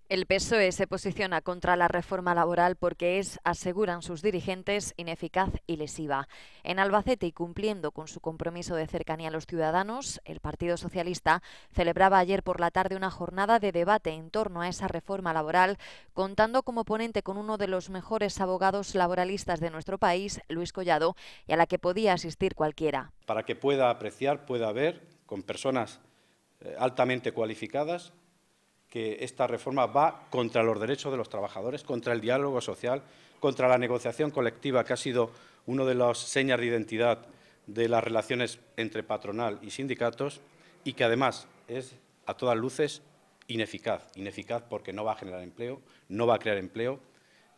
El PSOE se posiciona contra la reforma laboral porque es, aseguran sus dirigentes, ineficaz y lesiva. En Albacete, y cumpliendo con su compromiso de cercanía a los ciudadanos, el Partido Socialista celebraba ayer por la tarde una jornada de debate en torno a esa reforma laboral, contando como ponente con uno de los mejores abogados laboralistas de nuestro país, Luis Collado, y a la que podía asistir cualquiera. Para que pueda apreciar, pueda ver, con personas altamente cualificadas, que esta reforma va contra los derechos de los trabajadores, contra el diálogo social, contra la negociación colectiva, que ha sido una de las señas de identidad de las relaciones entre patronal y sindicatos, y que además es, a todas luces, ineficaz. Ineficaz porque no va a generar empleo, no va a crear empleo,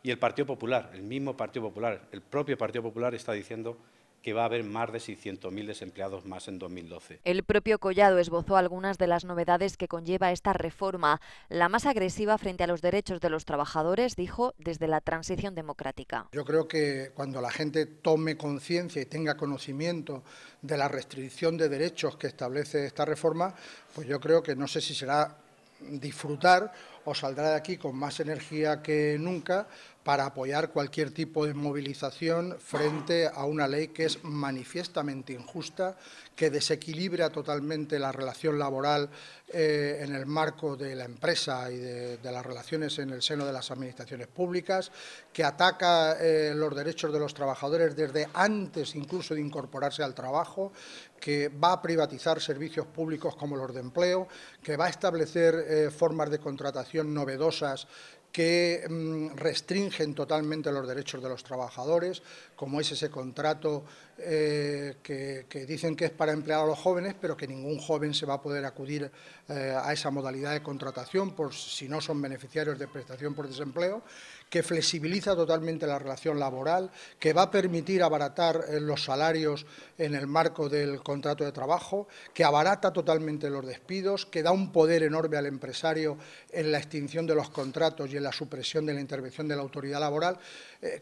y el Partido Popular, el mismo Partido Popular, el propio Partido Popular está diciendo que va a haber más de 600.000 desempleados más en 2012. El propio Collado esbozó algunas de las novedades que conlleva esta reforma. La más agresiva frente a los derechos de los trabajadores, dijo, desde la transición democrática. Yo creo que cuando la gente tome conciencia y tenga conocimiento de la restricción de derechos que establece esta reforma, pues yo creo que no sé si será disfrutar o saldrá de aquí con más energía que nunca para apoyar cualquier tipo de movilización frente a una ley que es manifiestamente injusta, que desequilibra totalmente la relación laboral en el marco de la empresa y de las relaciones en el seno de las administraciones públicas, que ataca los derechos de los trabajadores desde antes incluso de incorporarse al trabajo, que va a privatizar servicios públicos como los de empleo, que va a establecer formas de contratación novedosas que restringen totalmente los derechos de los trabajadores, como es ese contrato que dicen que es para emplear a los jóvenes, pero que ningún joven se va a poder acudir a esa modalidad de contratación por si no son beneficiarios de prestación por desempleo, que flexibiliza totalmente la relación laboral, que va a permitir abaratar los salarios en el marco del contrato de trabajo, que abarata totalmente los despidos, que da un poder enorme al empresario en la extinción de los contratos y en la supresión de la intervención de la autoridad laboral,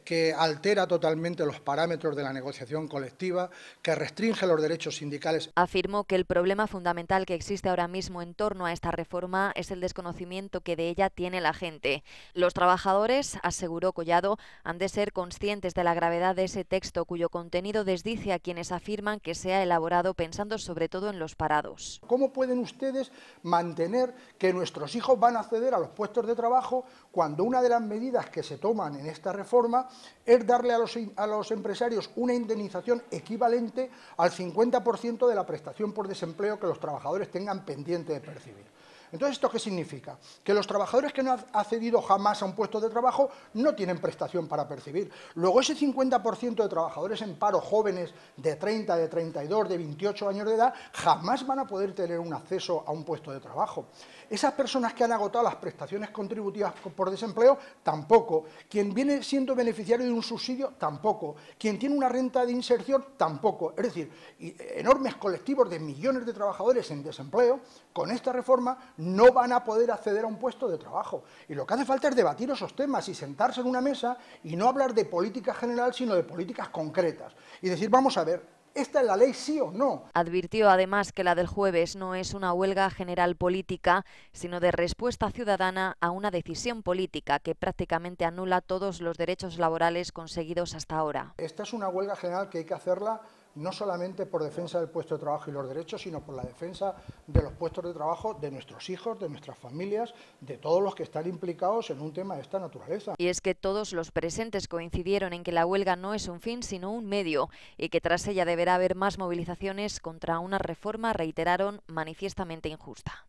que altera totalmente los parámetros de la negociación colectiva, que restringe los derechos sindicales. Afirmó que el problema fundamental que existe ahora mismo en torno a esta reforma es el desconocimiento que de ella tiene la gente. Los trabajadores, aseguró Collado, han de ser conscientes de la gravedad de ese texto, cuyo contenido desdice a quienes afirman que se ha elaborado pensando sobre todo en los parados. ¿Cómo pueden ustedes mantener que nuestros hijos van a acceder a los puestos de trabajo cuando una de las medidas que se toman en esta reforma es darle a los empresarios una indemnización equivalente al 50% de la prestación por desempleo que los trabajadores tengan pendiente de percibir? Entonces, ¿esto qué significa? Que los trabajadores que no han accedido jamás a un puesto de trabajo no tienen prestación para percibir. Luego, ese 50% de trabajadores en paro, jóvenes de 30, de 32, de 28 años de edad, jamás van a poder tener un acceso a un puesto de trabajo. Esas personas que han agotado las prestaciones contributivas por desempleo, tampoco. Quien viene siendo beneficiario de un subsidio, tampoco. Quien tiene una renta de inserción, tampoco. Es decir, enormes colectivos de millones de trabajadores en desempleo, con esta reforma, no van a poder acceder a un puesto de trabajo. Y lo que hace falta es debatir esos temas y sentarse en una mesa y no hablar de política general, sino de políticas concretas. Y decir, vamos a ver, ¿esta es la ley, sí o no? Advirtió además que la del jueves no es una huelga general política, sino de respuesta ciudadana a una decisión política que prácticamente anula todos los derechos laborales conseguidos hasta ahora. Esta es una huelga general que hay que hacerla no solamente por defensa del puesto de trabajo y los derechos, sino por la defensa de los puestos de trabajo de nuestros hijos, de nuestras familias, de todos los que están implicados en un tema de esta naturaleza. Y es que todos los presentes coincidieron en que la huelga no es un fin, sino un medio, y que tras ella deberá haber más movilizaciones contra una reforma, reiteraron, manifiestamente injusta.